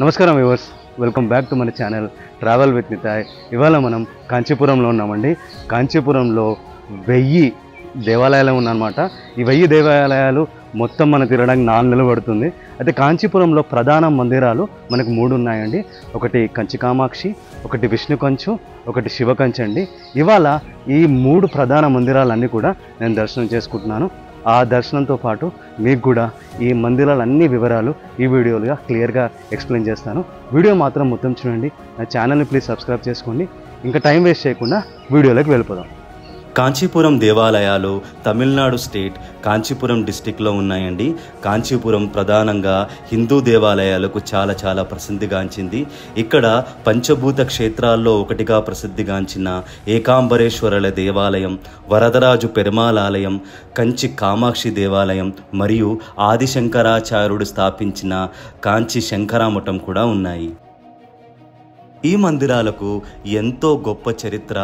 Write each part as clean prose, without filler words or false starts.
నమస్కారం viewers, welcome back to మన channel travel with Nitai. ఇవాళ మనం కాంచీపురంలో ఉన్నామండి. కాంచీపురంలో 1000 దేవాలయాలు ఉన్నాయన్నమాట. ఈ 1000 దేవాలయాలు మొత్తం మనం తిరగడానికి 4 నెలలు పడుతుంది. అయితే కాంచీపురంలో ప్రధాన మందిరాలు మనకు 3 ఉన్నాయండి. ఒకటి కంచి కామాక్షి, ఒకటి విష్ణు కంచు, ఒకటి శివ కంచి అండి. ఇవాళ ఈ 3 ప్రధాన మందిరాలన్నీ కూడా నేను దర్శనం చేసుకుంటున్నాను. ఆ దర్శనంతో పాటు మీకు కూడా ఈ మందిరాలన్నీ వివరాలు ఈ వీడియోలుగా క్లియర్గా ఎక్స్ప్లెయిన్ చేస్తాను. వీడియో మాత్రం మొత్తం చూడండి. నా ఛానల్ని ప్లీజ్ సబ్స్క్రైబ్ చేసుకోండి. ఇంకా టైం వేస్ట్ చేయకుండా వీడియోలోకి వెళ్ళిపోదాం. కాంచీపురం దేవాలయాలు తమిళనాడు స్టేట్ కాంచీపురం డిస్టిక్లో ఉన్నాయండి. కాంచీపురం ప్రధానంగా హిందూ దేవాలయాలకు చాలా ప్రసిద్ధిగాంచింది. ఇక్కడ పంచభూత క్షేత్రాల్లో ఒకటిగా ప్రసిద్ధిగాంచిన ఏకాంబరేశ్వరుల దేవాలయం, వరదరాజు పెరుమాళ్ ఆలయం, కంచి కామాక్షి దేవాలయం మరియు ఆదిశంకరాచార్యుడు స్థాపించిన కాంచి శంకరామఠం కూడా ఉన్నాయి. ఈ మందిరాలకు ఎంతో గొప్ప చరిత్ర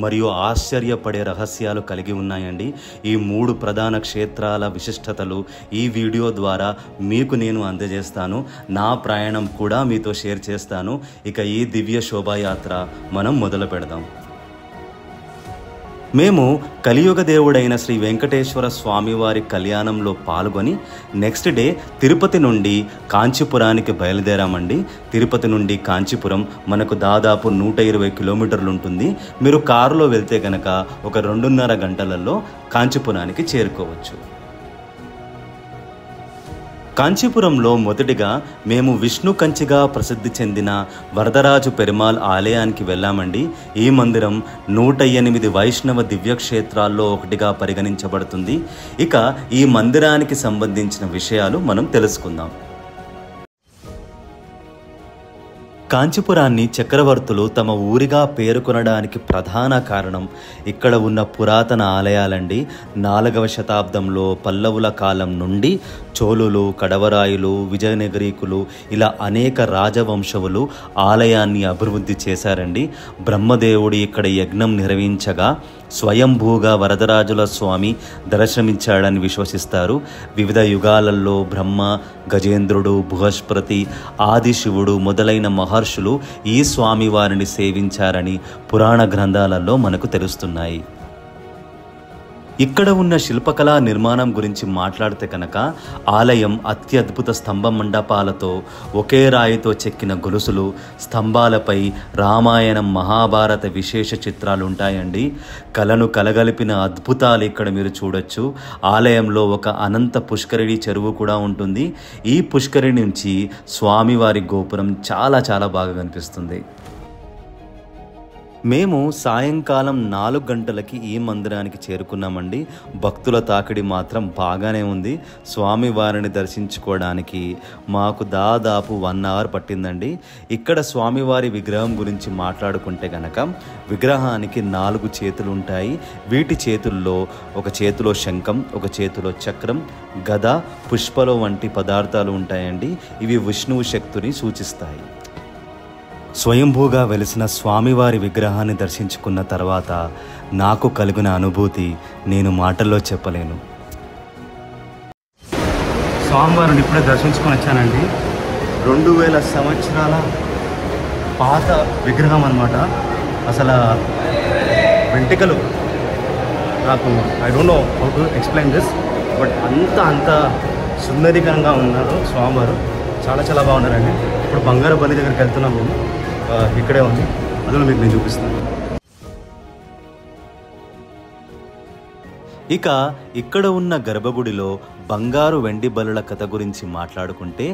మరియు ఆశ్చర్యపడే రహస్యాలు కలిగి ఉన్నాయండి. ఈ 3 ప్రధాన క్షేత్రాల విశిష్టతలు ఈ వీడియో ద్వారా మీకు నేను అందజేస్తాను. నా ప్రయాణం కూడా మీతో షేర్ చేస్తాను. ఇక ఈ దివ్య శోభాయాత్ర మనం మొదలు పెడదాం. మేము కలియుగ దేవుడైన శ్రీ వెంకటేశ్వర స్వామివారి కళ్యాణంలో పాల్గొని నెక్స్ట్ డే తిరుపతి నుండి కాంచీపురానికి బయలుదేరామండి. తిరుపతి నుండి కాంచీపురం మనకు దాదాపు 120 కిలోమీటర్లు ఉంటుంది. మీరు కారులో వెళ్తే కనుక ఒక 2.5 గంటలలో కాంచీపురానికి చేరుకోవచ్చు. కాంచీపురంలో మొదటిగా మేము విష్ణు కంచిగా ప్రసిద్ధి చెందిన వరదరాజు పెరుమాళ్ ఆలయానికి వెళ్ళామండి. ఈ మందిరం 108 వైష్ణవ దివ్యక్షేత్రాల్లో ఒకటిగా పరిగణించబడుతుంది. ఇక ఈ మందిరానికి సంబంధించిన విషయాలు మనం తెలుసుకుందాం. కాంచీపురాన్ని చక్రవర్తులు తమ ఊరిగా పేర్కొనడానికి ప్రధాన కారణం ఇక్కడ ఉన్న పురాతన ఆలయాలండి. 4వ శతాబ్దంలో పల్లవుల కాలం నుండి చోళులు, కడవరాయులు, విజయనగరీకులు ఇలా అనేక రాజవంశవులు ఆలయాన్ని అభివృద్ధి చేశారండి. బ్రహ్మదేవుడు ఇక్కడ యజ్ఞం నిర్వహించగా స్వయంభూగా వరదరాజుల స్వామి దర్శనమిచ్చాడని విశ్వసిస్తారు. వివిధ యుగాలలో బ్రహ్మ, గజేంద్రుడు, బృహస్పతి, ఆదిశివుడు మొదలైన మహర్షులు ఈ స్వామివారిని సేవించారని పురాణ గ్రంథాలలో మనకు తెలుస్తున్నాయి. ఇక్కడ ఉన్న శిల్పకళా నిర్మాణం గురించి మాట్లాడితే కనుక ఆలయం అత్యద్భుత స్తంభ మండపాలతో, ఒకే రాయితో చెక్కిన గొలుసులు, స్తంభాలపై రామాయణం, మహాభారత విశేష చిత్రాలు ఉంటాయండి. కళను కలగలిపిన అద్భుతాలు ఇక్కడ మీరు చూడొచ్చు. ఆలయంలో ఒక అనంత పుష్కరిణి చెరువు కూడా ఉంటుంది. ఈ పుష్కరిణి నుంచి స్వామివారి గోపురం చాలా బాగా కనిపిస్తుంది. మేము సాయంకాలం 4 గంటలకి ఈ మందిరానికి చేరుకున్నామండి. భక్తుల తాకిడి మాత్రం బాగానే ఉంది. స్వామివారిని దర్శించుకోవడానికి మాకు దాదాపు 1 అవర్ పట్టిందండి. ఇక్కడ స్వామివారి విగ్రహం గురించి మాట్లాడుకుంటే గనక విగ్రహానికి 4 చేతులు ఉంటాయి. వీటి చేతుల్లో ఒక చేతిలో శంఖం, ఒక చేతిలో చక్రం, గద, పుష్పలు వంటి పదార్థాలు ఉంటాయండి. ఇవి విష్ణువు శక్తిని సూచిస్తాయి. స్వయంభూగా వెలిసిన స్వామివారి విగ్రహాన్ని దర్శించుకున్న తర్వాత నాకు కలిగిన అనుభూతి నేను మాటల్లో చెప్పలేను. స్వామివారిని ఇప్పుడే దర్శించుకొని వచ్చానండి. 2000 సంవత్సరాల పాత విగ్రహం అన్నమాట. అసలు వెంట్రుకలు నాకు I don't know how to explain this, but అంత సుందరీకరంగా ఉన్నారు స్వామివారు. చాలా బాగున్నారండి. ఇప్పుడు బంగారు బలి దగ్గరికి వెళ్తున్నాం. మేము ఇక్కడే ఉంది, అందులో మీకు నేను చూపిస్తాను. ఇక ఇక్కడ ఉన్న గర్భగుడిలో బంగారు వెండి బలుల కథ గురించి మాట్లాడుకుంటే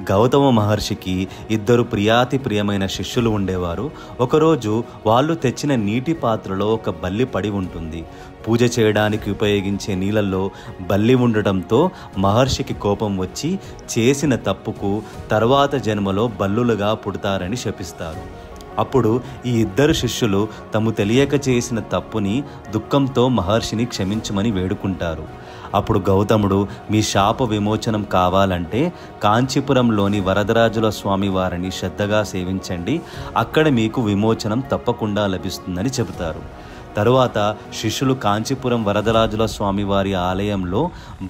గౌతమ మహర్షికి 2 ప్రియమైన శిష్యులు ఉండేవారు. ఒకరోజు వాళ్ళు తెచ్చిన నీటి పాత్రలో ఒక బల్లి పడి ఉంటుంది. పూజ చేయడానికి ఉపయోగించే నీళ్ళల్లో బల్లి ఉండటంతో మహర్షికి కోపం వచ్చి చేసిన తప్పుకు తర్వాత జన్మలో బల్లులుగా పుడతారని శపిస్తారు. అప్పుడు ఈ 2 శిష్యులు తాము తెలియక చేసిన తప్పుని దుఃఖంతో మహర్షిని క్షమించమని వేడుకుంటారు. అప్పుడు గౌతముడు, మీ శాప విమోచనం కావాలంటే కాంచీపురంలోని వరదరాజుల స్వామి వారిని శ్రద్ధగా సేవించండి, అక్కడ మీకు విమోచనం తప్పకుండా లభిస్తుందని చెబుతారు. తరువాత శిష్యులు కాంచీపురం వరదరాజుల స్వామివారి ఆలయంలో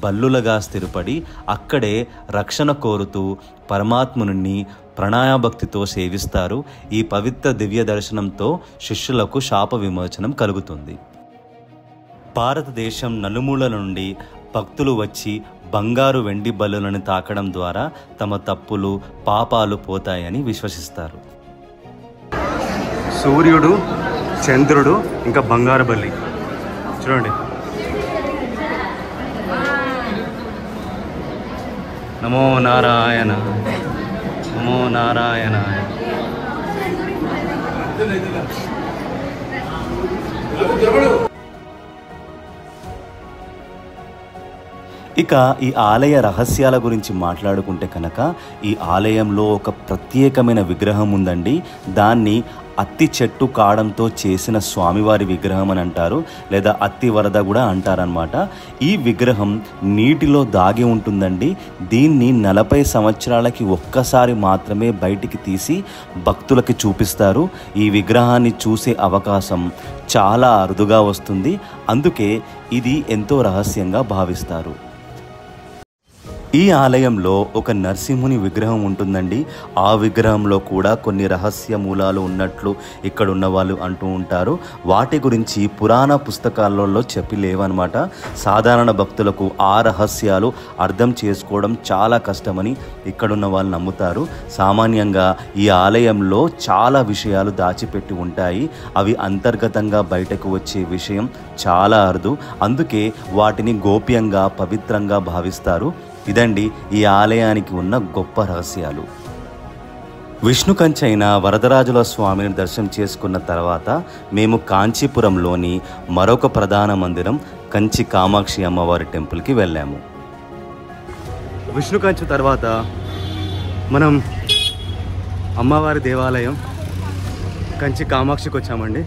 బల్లులుగా స్థిరపడి అక్కడే రక్షణ కోరుతూ పరమాత్ముని ప్రణాయభక్తితో సేవిస్తారు. ఈ పవిత్ర దివ్య దర్శనంతో శిష్యులకు శాప విమోచనం కలుగుతుంది. భారతదేశం నలుమూలల నుండి భక్తులు వచ్చి బంగారు వెండి బలులను తాకడం ద్వారా తమ తప్పులు పాపాలు పోతాయని విశ్వసిస్తారు. సూర్యుడు, చంద్రుడు, ఇంకా బంగారు బల్లి చూడండి. నమో నారాయణ, నమో నారాయణాయ. ఇక ఈ ఆలయ రహస్యాల గురించి మాట్లాడుకుంటే కనుక ఈ ఆలయంలో ఒక ప్రత్యేకమైన విగ్రహం ఉందండి. దాన్ని అత్తి చెట్టు కాడంతో చేసిన స్వామివారి విగ్రహం అని అంటారు, లేదా అత్తి వరద కూడా అంటారనమాట. ఈ విగ్రహం నీటిలో దాగి ఉంటుందండి. దీన్ని 40 సంవత్సరాలకి ఒక్కసారి మాత్రమే బయటికి తీసి భక్తులకి చూపిస్తారు. ఈ విగ్రహాన్ని చూసే అవకాశం చాలా అరుదుగా వస్తుంది. అందుకే ఇది ఎంతో రహస్యంగా భావిస్తారు. ఈ ఆలయంలో ఒక నరసింహుని విగ్రహం ఉంటుందండి. ఆ విగ్రహంలో కూడా కొన్ని రహస్య మూలాలు ఉన్నట్లు ఇక్కడ ఉన్న వాళ్ళు అంటూ ఉంటారు. వాటి గురించి పురాణ పుస్తకాలలో చెప్పి లేవన్నమాట. సాధారణ భక్తులకు ఆ రహస్యాలు అర్థం చేసుకోవడం చాలా కష్టమని ఇక్కడున్న వాళ్ళు నమ్ముతారు. సామాన్యంగా ఈ ఆలయంలో చాలా విషయాలు దాచిపెట్టి ఉంటాయి. అవి అంతర్గతంగా బయటకు వచ్చే విషయం చాలా అరుదు. అందుకే వాటిని గోప్యంగా పవిత్రంగా భావిస్తారు. ఇదండి ఈ ఆలయానికి ఉన్న గొప్ప రహస్యాలు. విష్ణు కంచి అయిన వరదరాజుల స్వామిని దర్శనం చేసుకున్న తర్వాత మేము కాంచీపురంలోని మరొక ప్రధాన మందిరం కంచి కామాక్షి అమ్మవారి టెంపుల్కి వెళ్ళాము. విష్ణు కంచి తర్వాత మనం అమ్మవారి దేవాలయం కంచి కామాక్షికి వచ్చామండి.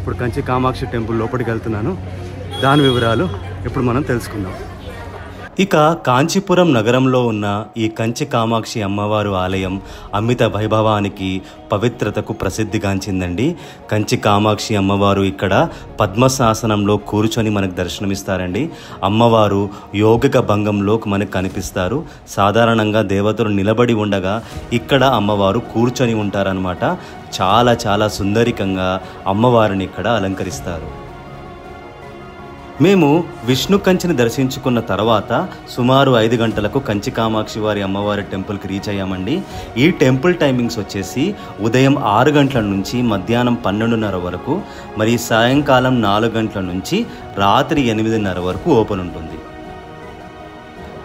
ఇప్పుడు కంచి కామాక్షి టెంపుల్ లోపలికి వెళ్తున్నాను. దాని వివరాలు ఇప్పుడు మనం తెలుసుకుందాం. ఇక కాంచీపురం నగరంలో ఉన్న ఈ కంచి కామాక్షి అమ్మవారు ఆలయం అమిత వైభవానికి పవిత్రతకు ప్రసిద్ధిగాంచిందండి. కంచి కామాక్షి అమ్మవారు ఇక్కడ పద్మశాసనంలో కూర్చొని మనకు దర్శనమిస్తారండి. అమ్మవారు యోగిక భంగంలో మనకు కనిపిస్తారు. సాధారణంగా దేవతలు నిలబడి ఉండగా ఇక్కడ అమ్మవారు కూర్చొని ఉంటారనమాట. చాలా చాలా సుందరికంగా అమ్మవారిని ఇక్కడ అలంకరిస్తారు. మేము విష్ణు కంచిని దర్శించుకున్న తర్వాత సుమారు 5 గంటలకు కంచి కామాక్షి వారి అమ్మవారి టెంపుల్కి రీచ్ అయ్యామండి. ఈ టెంపుల్ టైమింగ్స్ వచ్చేసి ఉదయం 6 గంటల నుంచి మధ్యాహ్నం 12:30 వరకు, మరి సాయంకాలం 4 గంటల నుంచి రాత్రి 8:30 వరకు ఓపెన్ ఉంటుంది.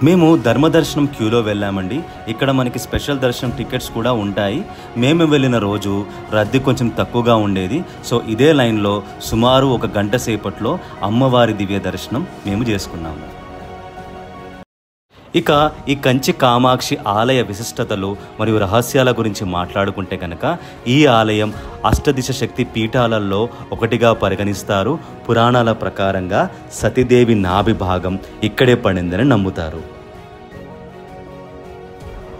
మేము ధర్మదర్శనం క్యూలో వెళ్ళామండి. ఇక్కడ మనకి స్పెషల్ దర్శనం టికెట్స్ కూడా ఉంటాయి. మేము వెళ్ళిన రోజు రద్దీ కొంచెం తక్కువగా ఉండేది. సో ఇదే లైన్లో సుమారు 1 గంట సేపట్లో అమ్మవారి దివ్య దర్శనం మేము చేసుకున్నాము. ఇక ఈ కంచి కామాక్షి ఆలయ విశిష్టతలు మరియు రహస్యాల గురించి మాట్లాడుకుంటే కనుక ఈ ఆలయం అష్టదిశ శక్తి పీఠాలలో ఒకటిగా పరిగణిస్తారు. పురాణాల ప్రకారంగా సతీదేవి నాభి భాగం ఇక్కడే పడిందని నమ్ముతారు.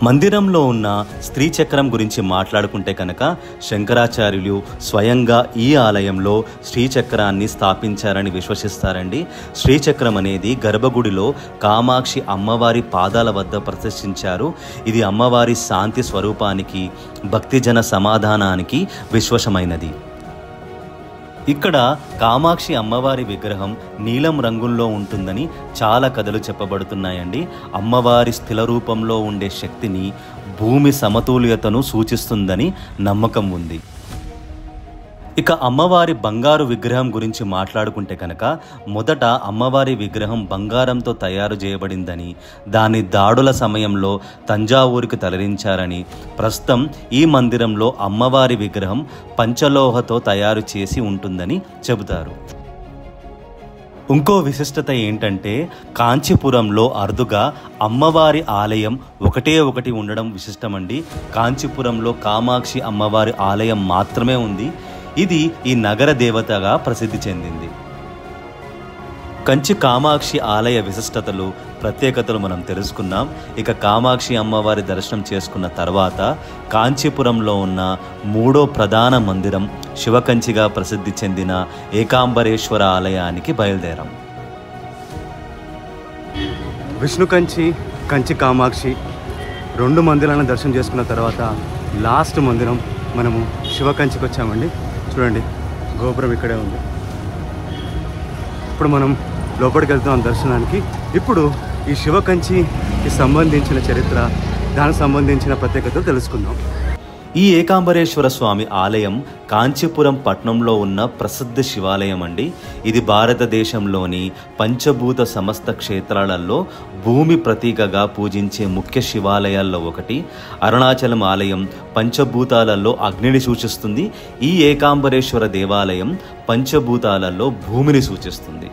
మందిరంలో ఉన్న స్త్రీ చక్రం గురించి మాట్లాడుకుంటే కనుక శంకరాచార్యులు స్వయంగా ఈ ఆలయంలో శ్రీచక్రాన్ని స్థాపించారని విశ్వసిస్తారండి. శ్రీచక్రం అనేది గర్భగుడిలో కామాక్షి అమ్మవారి పాదాల వద్ద ప్రదర్శించారు. ఇది అమ్మవారి శాంతి స్వరూపానికి, భక్తిజన సమాధానానికి విశ్వాసమైనది. ఇక్కడ కామాక్షి అమ్మవారి విగ్రహం నీలం రంగుల్లో ఉంటుందని చాలా కథలు చెప్పబడుతున్నాయండి. అమ్మవారి స్థిల రూపంలో ఉండే శక్తిని, భూమి సమతుల్యతను సూచిస్తుందని నమ్మకం ఉంది. ఇక అమ్మవారి బంగారు విగ్రహం గురించి మాట్లాడుకుంటే కనుక మొదట అమ్మవారి విగ్రహం బంగారంతో తయారు చేయబడిందని, దాని దాడుల సమయంలో తంజావూరుకి తరలించారని, ప్రస్తుతం ఈ మందిరంలో అమ్మవారి విగ్రహం పంచలోహతో తయారు చేసి ఉంటుందని చెబుతారు. ఇంకో విశిష్టత ఏంటంటే కాంచీపురంలో అరుదుగా అమ్మవారి ఆలయం ఒకటి ఉండడం విశిష్టమండి. కాంచీపురంలో కామాక్షి అమ్మవారి ఆలయం మాత్రమే ఉంది. ఇది ఈ నగర దేవతగా ప్రసిద్ధి చెందింది. కంచి కామాక్షి ఆలయ విశిష్టతలు, ప్రత్యేకతలు మనం తెలుసుకున్నాం. ఇక కామాక్షి అమ్మవారి దర్శనం చేసుకున్న తర్వాత కాంచీపురంలో ఉన్న 3వ ప్రధాన మందిరం శివకంచిగా ప్రసిద్ధి చెందిన ఏకాంబరేశ్వర ఆలయానికి బయలుదేరాం. విష్ణు కంచి, కంచి కామాక్షి 2 మందిరాలను దర్శనం చేసుకున్న తర్వాత లాస్ట్ మందిరం మనము శివకంచికి వచ్చామండి. చూడండి, గోపురం ఇక్కడే ఉంది. ఇప్పుడు మనం లోపలికి వెళ్తున్నాం దర్శనానికి. ఇప్పుడు ఈ శివకంచికి సంబంధించిన చరిత్ర, దానికి సంబంధించిన ప్రత్యేకతలు తెలుసుకుందాం. ఈ ఏకాంబరేశ్వర స్వామి ఆలయం కాంచీపురం పట్టణంలో ఉన్న ప్రసిద్ధ శివాలయం అండి. ఇది భారతదేశంలోని పంచభూత సమస్త క్షేత్రాలలో భూమి ప్రతీకగా పూజించే ముఖ్య శివాలయాల్లో ఒకటి. అరుణాచలం ఆలయం పంచభూతాలలో అగ్నిని సూచిస్తుంది. ఈ ఏకాంబరేశ్వర దేవాలయం పంచభూతాలలో భూమిని సూచిస్తుంది.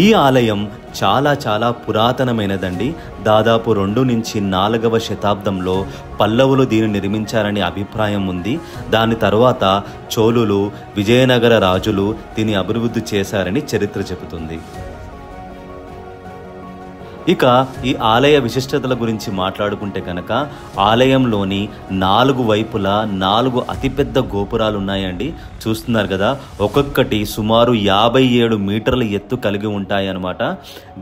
ఈ ఆలయం చాలా పురాతనమైనదండి. దాదాపు 2 నుంచి 4వ శతాబ్దంలో పల్లవులు దీన్ని నిర్మించారని అభిప్రాయం ఉంది. దాని తర్వాత చోళులు, విజయనగర రాజులు దీన్ని అభివృద్ధి చేశారని చరిత్ర చెబుతుంది. ఇక ఈ ఆలయ విశిష్టతల గురించి మాట్లాడుకుంటే కనుక ఆలయంలోని 4 వైపులా 4 అతిపెద్ద గోపురాలు ఉన్నాయండి. చూస్తున్నారు కదా, ఒక్కొక్కటి సుమారు 57 మీటర్ల ఎత్తు కలిగి ఉంటాయన్నమాట.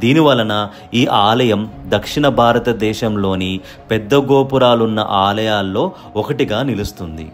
దీని వలన ఈ ఆలయం దక్షిణ భారతదేశంలోని పెద్ద గోపురాలున్న ఆలయాల్లో ఒకటిగా నిలుస్తుంది.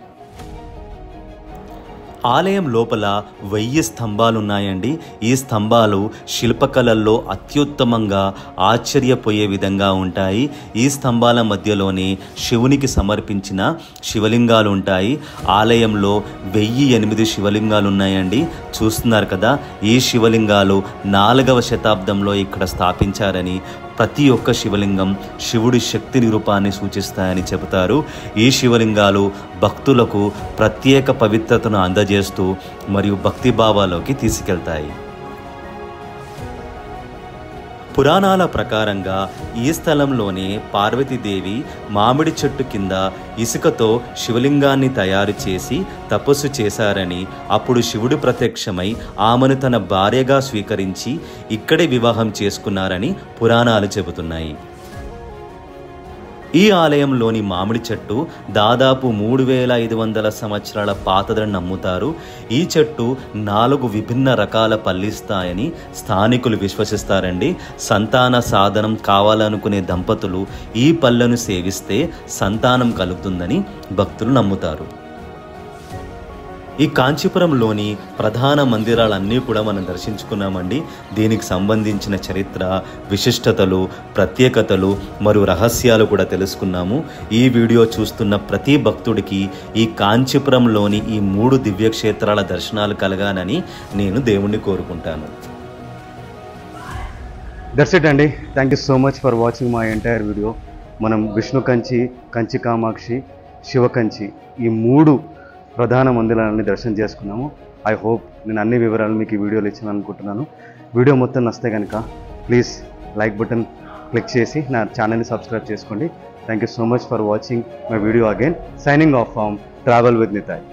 ఆలయం లోపల 1000 స్తంభాలు ఉన్నాయండి. ఈ స్తంభాలు శిల్పకళల్లో అత్యుత్తమంగా ఆశ్చర్యపోయే విధంగా ఉంటాయి. ఈ స్తంభాల మధ్యలోనే శివునికి సమర్పించిన శివలింగాలు ఉంటాయి. ఆలయంలో 1008 శివలింగాలు ఉన్నాయండి. చూస్తున్నారు కదా, ఈ శివలింగాలు 4వ శతాబ్దంలో ఇక్కడ స్థాపించారని, ప్రతి ఒక్క శివలింగం శివుడి శక్తి నిరూపాన్ని సూచిస్తాయని చెబుతారు. ఈ శివలింగాలు భక్తులకు ప్రత్యేక పవిత్రతను అందజేస్తూ మరియు భక్తిభావాలోకి తీసుకెళ్తాయి. పురాణాల ప్రకారంగా ఈ స్థలంలోనే పార్వతీదేవి మామిడి చెట్టు కింద ఇసుకతో శివలింగాన్ని తయారు చేసి తపస్సు చేశారని, అప్పుడు శివుడు ప్రత్యక్షమై ఆమెను తన భార్యగా స్వీకరించి ఇక్కడే వివాహం చేసుకున్నారని పురాణాలు చెబుతున్నాయి. ఈ ఆలయంలోని మామిడి చెట్టు దాదాపు 3500 సంవత్సరాల పాతదని నమ్ముతారు. ఈ చెట్టు 4 విభిన్న రకాల పళ్ళిస్తాయని స్థానికులు విశ్వసిస్తారండి. సంతాన సాధనం కావాలనుకునే దంపతులు ఈ పళ్ళను సేవిస్తే సంతానం కలుగుతుందని భక్తులు నమ్ముతారు. ఈ కాంచీపురంలోని ప్రధాన మందిరాలన్నీ కూడా మనం దర్శించుకున్నామండి. దీనికి సంబంధించిన చరిత్ర, విశిష్టతలు, ప్రత్యేకతలు మరియు రహస్యాలు కూడా తెలుసుకున్నాము. ఈ వీడియో చూస్తున్న ప్రతి భక్తుడికి ఈ కాంచీపురంలోని ఈ 3 దివ్యక్షేత్రాల దర్శనాలు కలగాలని నేను దేవుణ్ణి కోరుకుంటాను. దట్స్ ఇట్ అండి. Thank you so much for watching my entire video. మనం విష్ణు కంచి, కంచి కామాక్షి, శివకంచి ఈ 3 ప్రధాన మందిరాలని దర్శనం చేసుకున్నాము. ఐ హోప్ నేను అన్ని వివరాలు మీకు ఈ వీడియోలో ఇచ్చాను అనుకుంటున్నాను. వీడియో మొత్తం నచ్చితే కనుక ప్లీజ్ లైక్ బటన్ క్లిక్ చేసి నా ఛానల్ని సబ్స్క్రైబ్ చేసుకోండి. Thank you so much for watching my video again. Signing off from travel with Nitai.